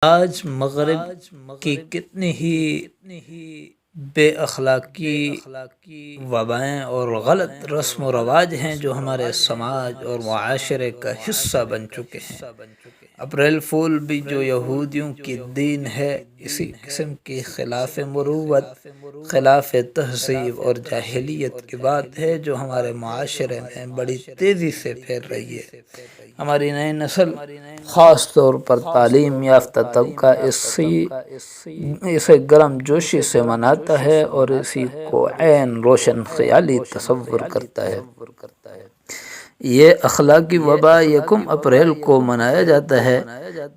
آج مغرب کی کتنی ہی بے اخلاقی وبائیں اور غلط رسم و رواج ہیں جو ہمارے سماج اور معاشرے کا حصہ بن چکے ہیں۔ اپریل فول بھی جو یہودیوں کی دین ہے، اسی قسم کی خلاف مروت، خلاف تہذیب اور جاہلیت کی بات ہے جو ہمارے معاشرے میں بڑی تیزی سے پھیل رہی ہے۔ ہماری نئی نسل، خاص طور پر تعلیم یافتہ طبقہ اسے گرم جوشی سے مناتا ہے اور اسی کو عین روشن خیالی تصور کرتا ہے۔ یہ اخلاقی وبا یکم اپریل کو منایا جاتا ہے۔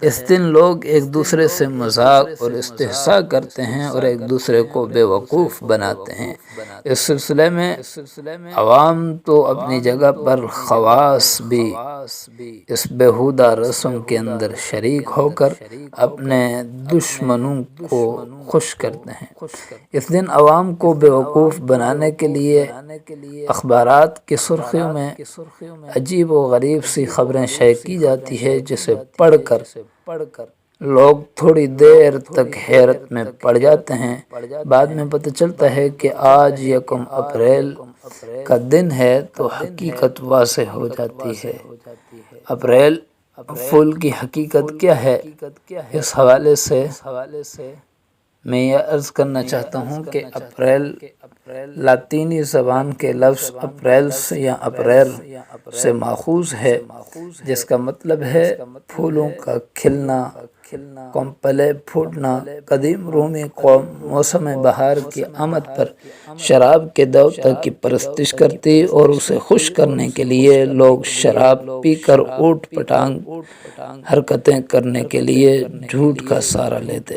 اس دن لوگ ایک دوسرے سے مذاق اور استہزاء کرتے ہیں اور ایک دوسرے کو بے وقوف بناتے ہیں۔ اس سلسلے میں عوام تو اپنی جگہ پر خواص بھی اس بیہودہ رسم کے اندر شریک ہو کر اپنے دشمنوں کو خوش کرتے ہیں۔ اس دن عوام کو بے وقوف بنانے کے لیے اخبارات کی سرخیوں میں عجیب و غریب سی خبریں شائع کی جاتی ہے، جسے پڑھ کر لوگ تھوڑی دیر تک حیرت میں پڑ جاتے ہیں۔ بعد میں پتہ چلتا ہے کہ آج یکم اپریل کا دن ہے تو حقیقت واضح ہو جاتی ہے۔ اپریل فول کی حقیقت کیا ہے؟ اس حوالے سے میں یہ عرض کرنا چاہتا ہوں کہ اپریل لاطینی زبان کے لفظ اپریلس یا اپریل سے ماخوذ ہے، جس کا مطلب ہے پھولوں کا کھلنا، کمپلے پھوٹنا۔ قدیم رومی قوم موسم بہار کی آمد پر شراب کے دیوتا کی پرستش کرتی اور اسے خوش کرنے کے لیے لوگ شراب پی کر اوٹ پٹانگ حرکتیں کرنے کے لیے جھوٹ کا سہارا لیتے۔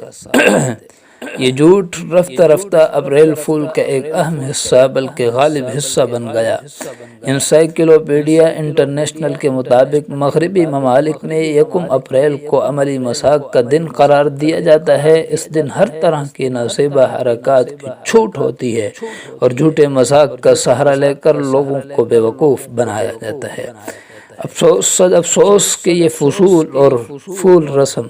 یہ جھوٹ رفتہ رفتہ اپریل فول کا ایک اہم حصہ بلکہ غالب حصہ بن گیا۔ انسائیکلوپیڈیا انٹرنیشنل کے مطابق مغربی ممالک میں یکم اپریل کو عملی مذاق کا دن قرار دیا جاتا ہے۔ اس دن ہر طرح کی ناصبہ حرکات کی چھوٹ ہوتی ہے اور جھوٹے مذاق کا سہارا لے کر لوگوں کو بے وقوف بنایا جاتا ہے۔ افسوس کہ یہ فول رسم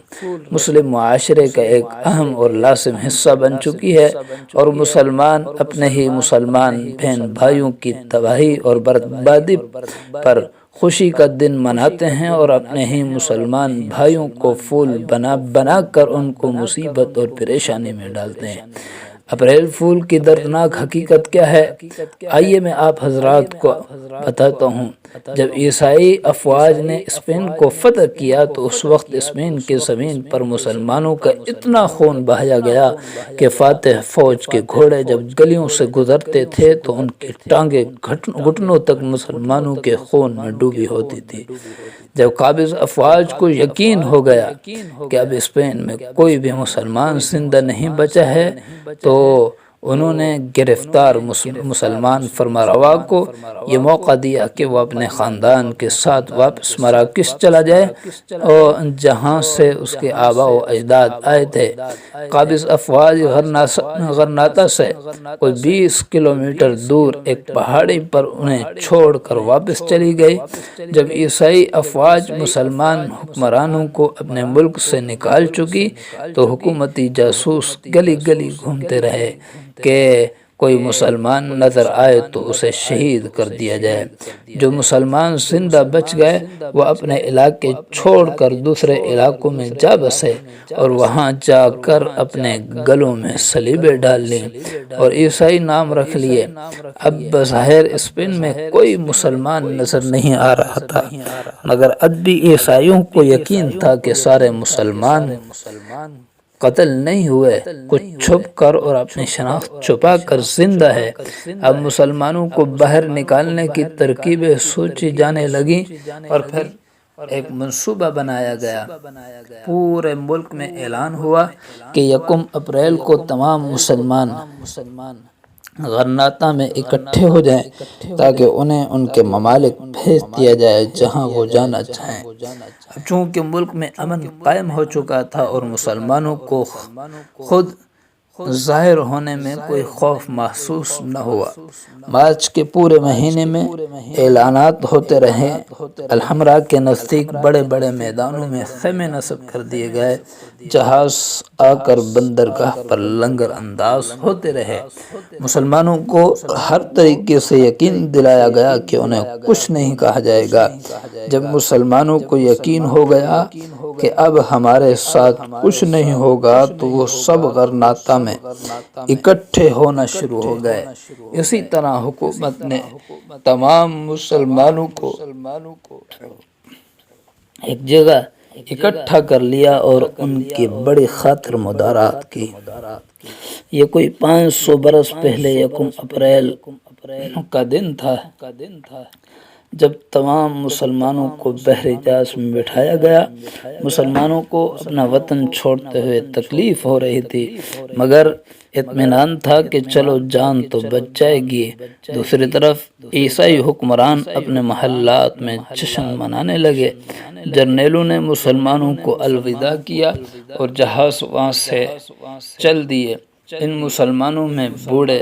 مسلم معاشرے کا ایک اہم اور لازم حصہ بن چکی ہے اور مسلمان اپنے ہی مسلمان بہن بھائیوں کی تباہی اور بربادی پر خوشی کا دن مناتے ہیں اور اپنے ہی مسلمان بھائیوں کو پھول بنا کر ان کو مصیبت اور پریشانی میں ڈالتے ہیں۔ اپریل فول کی دردناک حقیقت کیا ہے؟ آئیے میں آپ حضرات کو بتاتا ہوں۔ جب عیسائی افواج نے اسپین کو فتح کیا تو اس وقت اسپین کی زمین پر مسلمانوں کا اتنا خون بہایا گیا کہ فاتح فوج کے گھوڑے جب گلیوں سے گزرتے تھے تو ان کی ٹانگیں گھٹنوں تک مسلمانوں کے خون میں ڈوبی ہوتی تھی۔ جب قابض افواج کو یقین ہو گیا کہ اب اسپین میں کوئی بھی مسلمان زندہ نہیں بچا ہے تو انہوں نے گرفتار مسلمان فرمانروا کو یہ موقع دیا کہ وہ اپنے خاندان کے ساتھ واپس مراکش چلا جائے اور جہاں سے اس کے آباء و اجداد آئے تھے۔ قابض افواج غرناطہ سے کوئی 20 کلومیٹر دور ایک پہاڑی پر انہیں چھوڑ کر واپس چلی گئی۔ جب عیسائی افواج مسلمان حکمرانوں کو اپنے ملک سے نکال چکی تو حکومتی جاسوس گلی گلی گھومتے رہے کہ کوئی مسلمان نظر آئے تو اسے شہید کر دیا جائے۔ جو مسلمان زندہ بچ گئے وہ اپنے علاقے چھوڑ کر دوسرے علاقوں میں جا بسے اور وہاں جا کر اپنے گلوں میں صلیبیں ڈال لیں اور عیسائی نام رکھ لیے۔ اب بظاہر اسپین میں کوئی مسلمان نظر نہیں آ رہا تھا، مگر ادبی عیسائیوں کو یقین تھا کہ سارے مسلمان قتل نہیں ہوئے، کچھ چھپ کر اور اپنی شناخت چھپا کر زندہ ہے۔ اب مسلمانوں کو باہر نکالنے کی ترکیبیں سوچی جانے لگیں اور پھر ایک منصوبہ بنایا گیا۔ پورے ملک میں اعلان ہوا کہ یکم اپریل کو تمام مسلمان غرناطہ میں اکٹھے ہو جائیں تاکہ انہیں ان کے ممالک بھیج دیا جائے جہاں وہ جانا چاہیں۔ اب چونکہ ملک میں امن قائم ہو چکا تھا اور مسلمانوں کو خود ظاہر ہونے میں کوئی خوف محسوس نہ ہوا، مارچ کے پورے مہینے میں اعلانات ہوتے رہے۔ الحمرا کے نزدیک بڑے بڑے میدانوں میں خیمے نصب کر دیے گئے جہاز آ کر بندرگاہ پر لنگر انداز ہوتے رہے۔ مسلمانوں کو ہر طریقے سے یقین دلایا گیا کہ انہیں کچھ نہیں کہا جائے گا۔ جب مسلمانوں کو یقین ہو گیا کہ اب ہمارے ساتھ کچھ نہیں ہوگا تو وہ سب غرناطہ میں اکٹھے ہونا شروع ہو گئے۔ اسی طرح حکومت نے تمام مسلمانوں کو ایک جگہ اکٹھا کر لیا اور ان کی بڑی خاطر مدارات کی۔ یہ کوئی 500 برس پہلے یکم اپریل کا دن تھا جب تمام مسلمانوں کو بحر حجاز میں بٹھایا گیا۔ مسلمانوں کو اپنا وطن چھوڑتے ہوئے تکلیف ہو رہی تھی، مگر اطمینان تھا کہ چلو جان تو بچ جائے گی۔ دوسری طرف عیسائی حکمران اپنے محلات میں جشن منانے لگے۔ جرنیلوں نے مسلمانوں کو الوداع کیا اور جہاز وہاں سے چل دیے۔ ان مسلمانوں میں بوڑھے،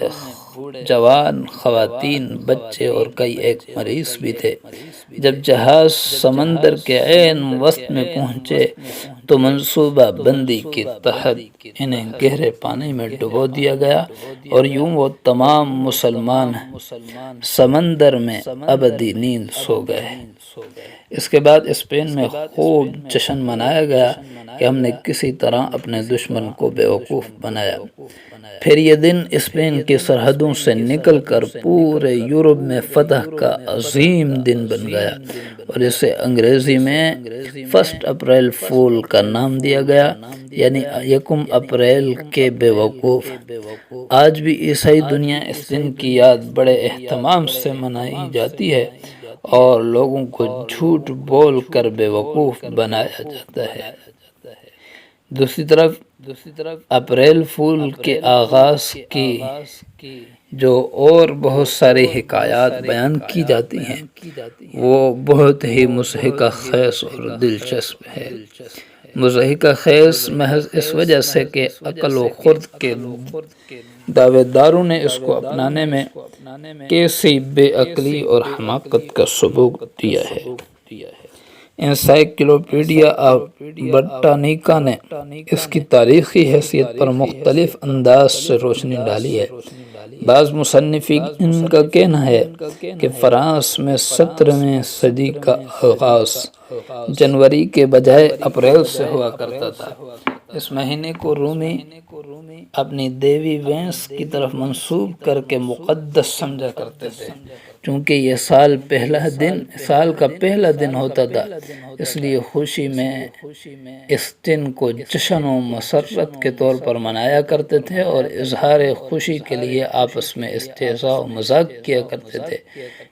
جوان، خواتین، بچے اور کئی ایک مریض بھی تھے۔ جب جہاز سمندر کے عین وسط میں پہنچے تو منصوبہ بندی کے تحت انہیں گہرے پانی میں ڈبو دیا گیا اور یوں وہ تمام مسلمان سمندر میں ابدی نیند سو گئے۔ اس کے بعد اسپین میں خوب جشن منایا گیا کہ ہم نے کسی طرح اپنے دشمن کو بیوقوف بنایا۔ پھر یہ دن اسپین کی سرحدوں سے نکل کر پورے یورپ میں فتح کا عظیم دن بن گیا اور اسے انگریزی میں 1 اپریل فول کا نام دیا گیا، یعنی یکم اپریل کے بیوقوف۔ آج بھی عیسائی دنیا اس دن کی یاد بڑے اہتمام سے منائی جاتی ہے اور لوگوں کو جھوٹ بول کر بیوقوف بنایا جاتا ہے۔ دوسری طرف اپریل فول کے آغاز کی جو اور بہت ساری حکایات بیان کی جاتی ہیں وہ بہت ہی مضحکہ خیز اور دلچسپ ہے۔ مضحکہ خیز محض اس وجہ سے کہ عقل و خرد کے دعوے داروں نے اس کو اپنانے میں کیسی بے عقلی اور حماقت کا ثبوت دیا ہے۔ انسائکلوپیڈیا آف برٹانیکا نے اس کی تاریخی حیثیت پر مختلف انداز سے روشنی ڈالی ہے۔ بعض مصنفین کا کہنا ہے کہ فرانس میں 17ویں صدی کا آغاز جنوری کے بجائے اپریل سے ہوا کرتا تھا۔ اس مہینے کو رومی اپنی دیوی وینس کی طرف منسوب کر کے مقدس سمجھا کرتے تھے۔ چونکہ یہ سال کا پہلا دن ہوتا تھا، اس لیے خوشی میں اس دن کو جشن و مسرت کے طور پر منایا کرتے تھے اور اظہار خوشی کے لیے آپس میں استہزاء و مذاق کیا کرتے تھے۔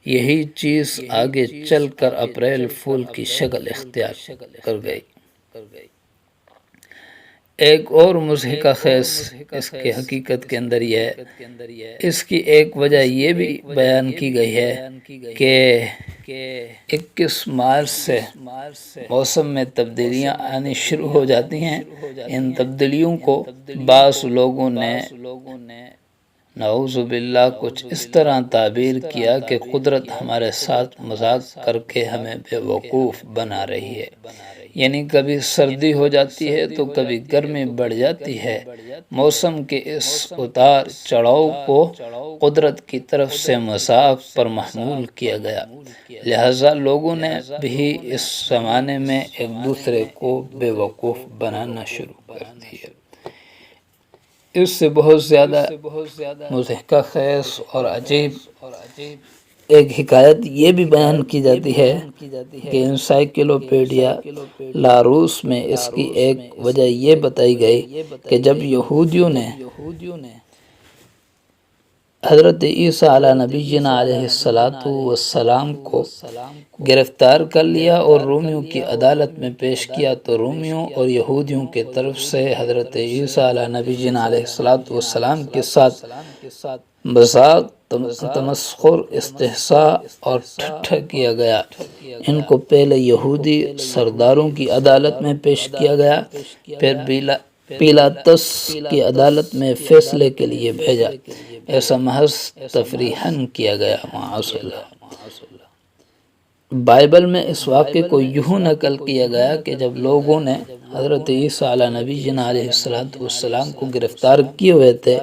یہی چیز آگے چل کر اپریل فول کی شکل اختیار کر گئی۔ ایک اور مضحکہ خیز اس کی حقیقت کے اندر یہ ہے، اس کی ایک وجہ یہ بھی بیان کی گئی ہے کہ 21 مارچ سے موسم میں تبدیلیاں آنی شروع ہو جاتی ہیں۔ ان تبدیلیوں کو بعض لوگوں نے نعوذ باللہ کچھ اس طرح تعبیر کیا کہ قدرت ہمارے ساتھ مذاق کر کے ہمیں بے وقوف بنا رہی ہے، یعنی کبھی سردی ہو جاتی ہے تو کبھی گرمی بڑھ جاتی ہے۔ موسم کے اس اتار چڑھاؤ کو قدرت کی طرف سے مذاق پر محمول کیا گیا، لہذا لوگوں نے بھی اس زمانے میں ایک دوسرے کو بے وقوف بنانا شروع کر دیا۔ اس سے بہت زیادہ مضحکہ خیز اور عجیب ایک حکایت یہ بھی بیان کی جاتی ہے کہ انسائکلوپیڈیا لاروس میں اس کی ایک وجہ یہ بتائی گئی کہ جب یہودیوں نے حضرت عیسیٰ علیہ نبینا علیہ السلام کو گرفتار کر لیا اور رومیوں کی عدالت میں پیش کیا تو رومیوں اور یہودیوں کی طرف سے حضرت عیسیٰ علیہ نبینا علیہ السلام کے ساتھ مذاق، تمسخر، استہزاء اور ٹھٹھا کیا گیا۔ ان کو پہلے یہودی سرداروں کی عدالت میں پیش کیا گیا، پھر پیلاطس کی عدالت میں فیصلے کے لیے بھیجا۔ ایسا محض تفریحاً کیا گیا، معاذ اللہ۔ بائبل میں اس واقعے کو یوں نقل کیا گیا کہ جب لوگوں نے حضرت عیسیٰ علیہ نبی جنا علیہ السلام کو گرفتار کیے ہوئے تھے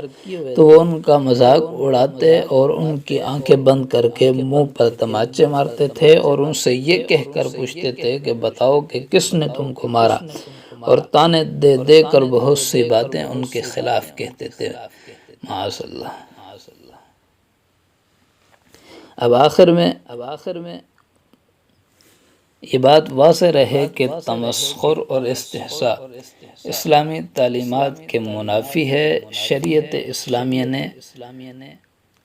تو وہ ان کا مذاق اڑاتے اور ان کی آنکھیں بند کر کے منہ پر تماچے مارتے تھے اور ان سے یہ کہہ کر پوچھتے تھے کہ بتاؤ کہ کس نے تم کو مارا، اور تانے دے دے کر بہت سی باتیں ان کے خلاف کہتے تھے، معاذ اللہ۔ اب آخر میں یہ بات واضح رہے کہ تمسخر اور استہزاء اسلامی تعلیمات کے منافی ہے۔ شریعت اسلامیہ نے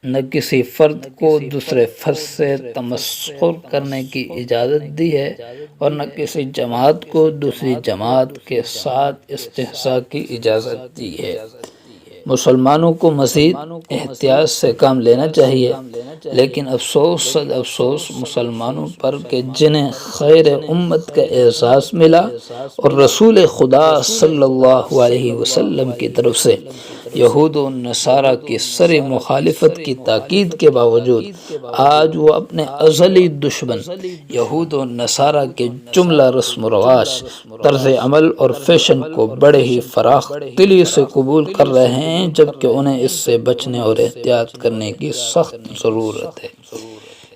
نہ کسی فرد کو دوسرے فرد سے تمسخر کرنے کی اجازت دی ہے اور نہ کسی جماعت کو دوسری جماعت کے ساتھ استہزاء کی اجازت دی ہے۔ مسلمانوں کو مزید احتیاط سے کام لینا چاہیے، لیکن افسوس مسلمانوں پر کہ جنہیں خیر امت کا احساس ملا اور رسول خدا صلی اللہ علیہ وسلم کی طرف سے یہود و نصارہ کی سری مخالفت کی تاکید کے باوجود آج وہ اپنے ازلی دشمن یہود و نصارہ کے جملہ رسم و رواج، طرز عمل اور فیشن کو بڑے ہی فراخ دلی سے قبول کر رہے ہیں، جبکہ انہیں اس سے بچنے اور احتیاط کرنے کی سخت ضرورت ہے۔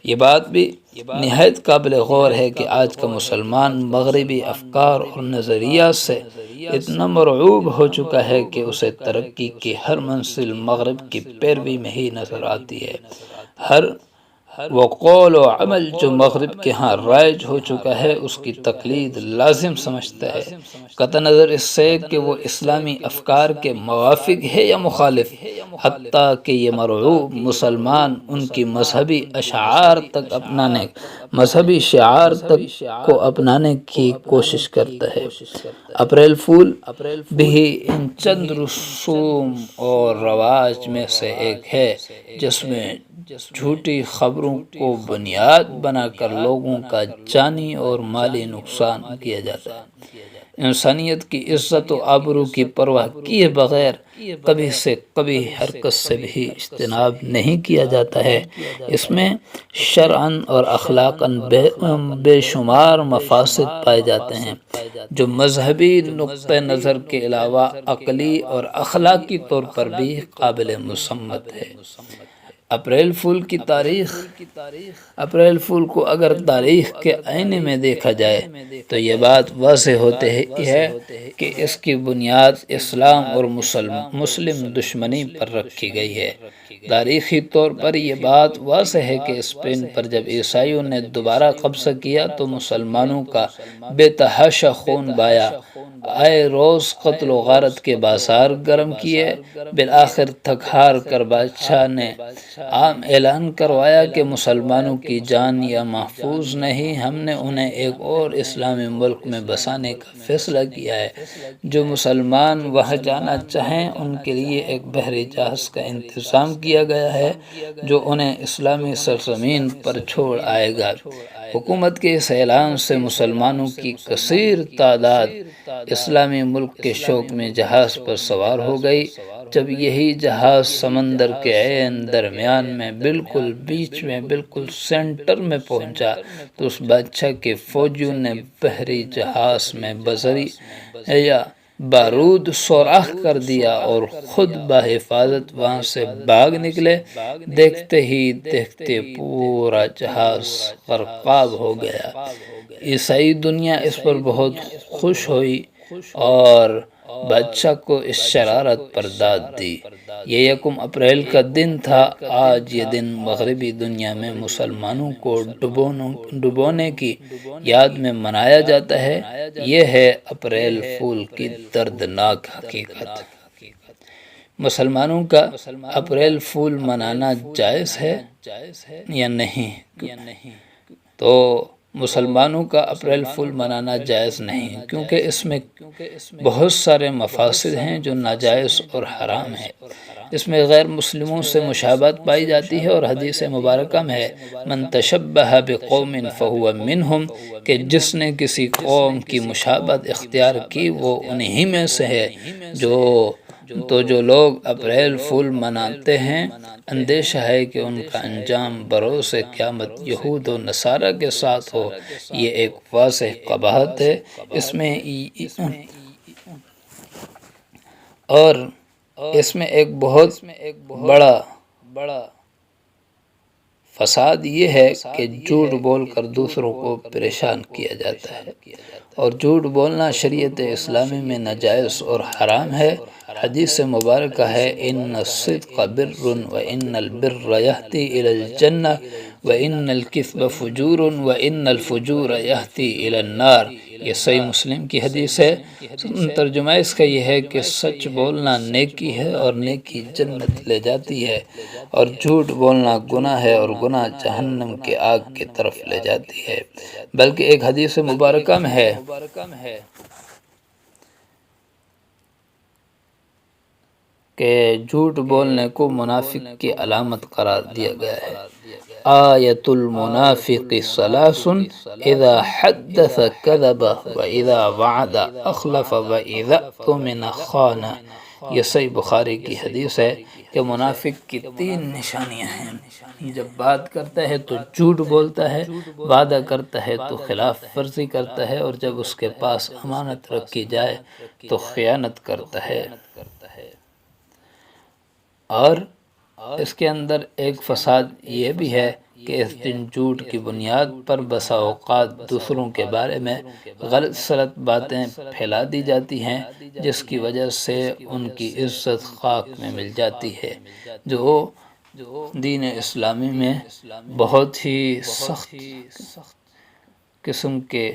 یہ بات بھی نہایت قابل غور ہے کہ آج کا مسلمان مغربی افکار اور نظریات سے اتنا مرعوب ہو چکا ہے کہ اسے ترقی کی ہر منزل مغرب کی پیروی میں ہی نظر آتی ہے۔ ہر وہ قول و عمل جو مغرب کے ہاں رائج ہو چکا ہے اس کی تقلید لازم سمجھتا ہے، قطع نظر اس سے کہ وہ اسلامی افکار کے موافق ہے یا مخالف، حتیٰ کہ یہ مرعوب مسلمان ان کی مذہبی شعار تک کو اپنانے کی کوشش کرتا ہے۔ اپریل فول بھی ان چند رسوم اور رواج میں سے ایک ہے جس میں جھوٹی خبروں کو بنیاد بنا کر لوگوں کا جانی اور مالی نقصان کیا جاتا ہے۔ انسانیت کی عزت و آبرو کی پرواہ کیے بغیر کبھی سے کبھی حرکت سے بھی اجتناب نہیں کیا جاتا ہے۔ اس میں شرعاً اور اخلاقاً بے شمار مفاسد پائے جاتے ہیں جو مذہبی نقطہ نظر کے علاوہ عقلی اور اخلاقی طور پر بھی قابل مسمت ہے۔ اپریل فول کو اگر تاریخ کے آئینے میں دیکھا جائے تو یہ بات واضح ہوتی ہے کہ اس کی بنیاد اسلام اور مسلم دشمنی پر رکھی گئی ہے۔ تاریخی طور پر یہ بات واضح ہے کہ اسپین پر جب عیسائیوں نے دوبارہ قبضہ کیا تو مسلمانوں کا بے تحاشا خون بہایا، آئے روز قتل و غارت کے بازار گرم کیے، بالآخر تھک ہار کر بادشاہ نے عام اعلان کروایا کہ مسلمانوں کی جان یا محفوظ نہیں، ہم نے انہیں ایک اور اسلامی ملک میں بسانے کا فیصلہ کیا ہے۔ جو مسلمان وہاں جانا چاہیں ان کے لیے ایک بحری جہاز کا انتظام کیا گیا ہے جو انہیں اسلامی سرزمین پر چھوڑ آئے گا۔ حکومت کے اس اعلان سے مسلمانوں کی کثیر تعداد اسلامی ملک کے شوق میں جہاز پر سوار ہو گئی۔ جب یہی جہاز سمندر کے عین درمیان میں بالکل بیچ میں بالکل سینٹر میں پہنچا تو اس بادشاہ کے فوجیوں نے بحری جہاز میں بزری یا بارود سوراخ کر دیا اور خود بحفاظت وہاں سے بھاگ نکلے۔ دیکھتے ہی دیکھتے پورا جہاز غرقاب ہو گیا۔ عیسائی دنیا اس پر بہت خوش ہوئی اور بادشاہ کو اس شرارت پر داد دی۔ یہ 1 اپریل کا دن تھا۔ آج یہ دن مغربی دنیا میں مسلمانوں کو ڈبونے کی یاد میں منایا جاتا ہے۔ یہ ہے اپریل فول کی دردناک حقیقت۔ مسلمانوں کا اپریل فول منانا جائز ہے یا نہیں؟ تو مسلمانوں کا اپریل فول منانا جائز نہیں، کیونکہ اس میں بہت سارے مفاسد ہیں جو ناجائز اور حرام ہیں۔ اس میں غیر مسلموں سے مشابہت پائی جاتی ہے اور حدیث مبارکہ میں ہے من تشبہ بقوم فہو منہم، کہ جس نے کسی قوم کی مشابہت اختیار کی وہ انہی میں سے ہے۔ جو تو جو لوگ اپریل فول مناتے ہیں اندیشہ ہے کہ ان کا انجام بروز قیامت یہود و نصارہ کے ساتھ ہو۔ یہ ایک واضح قباحت ہے۔ اس میں ایک بہت بڑا فساد یہ ہے کہ جھوٹ بول کر دوسروں کو پریشان کیا جاتا ہے، اور جھوٹ بولنا شریعت اسلامی میں ناجائز اور حرام ہے۔ حدیث مبارکہ ہے ان الصدق بر وان البر یہدی الی الجنہ وان الکذب فجور وان الفجور یہدی الی النار۔ یہ صحیح مسلم کی حدیث ہے۔ ترجمہ اس کا یہ ہے کہ سچ بولنا نیکی ہے اور نیکی جنت لے جاتی ہے، اور جھوٹ بولنا گناہ ہے اور گناہ جہنم کے آگ کی طرف لے جاتی ہے۔ بلکہ ایک حدیث مبارکہ میں ہے کہ جھوٹ بولنے کو منافق کی علامت قرار دیا گیا ہے۔ آیت المنافق ثلاث اذا حدث کذب واذا وعد اخلف واذا اؤتمن خان۔ یہ صحیح بخاری کی حدیث ہے کہ منافق کی 3 نشانیاں ہیں۔ جب بات کرتا ہے تو جھوٹ بولتا ہے، وعدہ کرتا ہے تو خلاف ورزی کرتا ہے، اور جب اس کے پاس امانت رکھی جائے تو خیانت کرتا ہے۔ اور اس کے اندر ایک فساد یہ بھی ہے کہ اس دن جھوٹ کی بنیاد پر بسا اوقات دوسروں کے بارے میں غلط سلط باتیں پھیلا دی جاتی ہیں، جس کی وجہ سے ان کی عزت خاک میں مل جاتی ہے۔ جو دین اسلامی میں بہت ہی سخت قسم کے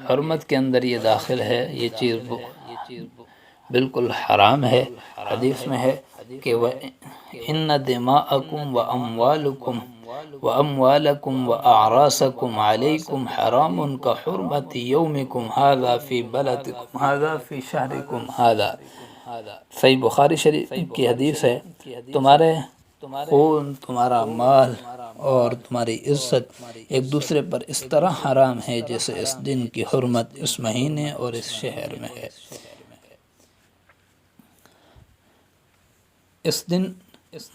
حرمت کے اندر یہ داخل ہے، یہ چیز بالکل حرام ہے۔ حدیث میں ہے کہ ان دماءکم واموالکم واعراضکم علیکم حرام کحرمت یومکم ھذا فی بلدکم ھذا فی شہرکم ھذا۔ صحیح بخاری شریف کی حدیث ہے، تمہارے خون، تمہارا مال اور تمہاری عزت ایک دوسرے پر اس طرح حرام ہے جیسے اس دن کی حرمت اس مہینے اور اس شہر میں ہے۔ اس دن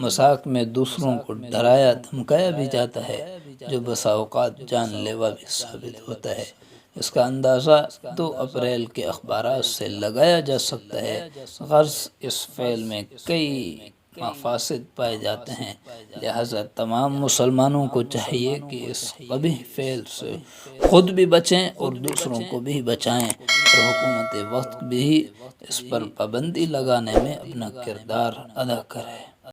مذاق میں دوسروں کو ڈرایا دھمکایا بھی جاتا ہے، جو بسا اوقات جان لیوا بھی ثابت ہوتا ہے۔ اس کا اندازہ 2 اپریل کے اخبارات سے لگایا جا سکتا ہے۔ غرض اس فعل میں کئی مفاسد پائے جاتے ہیں، لہذا تمام مسلمانوں کو چاہیے کہ اس قبیح فعل سے خود بھی بچیں اور دوسروں کو بھی بچائیں، اور حکومت وقت بھی اس پر پابندی لگانے میں اپنا کردار ادا کرے۔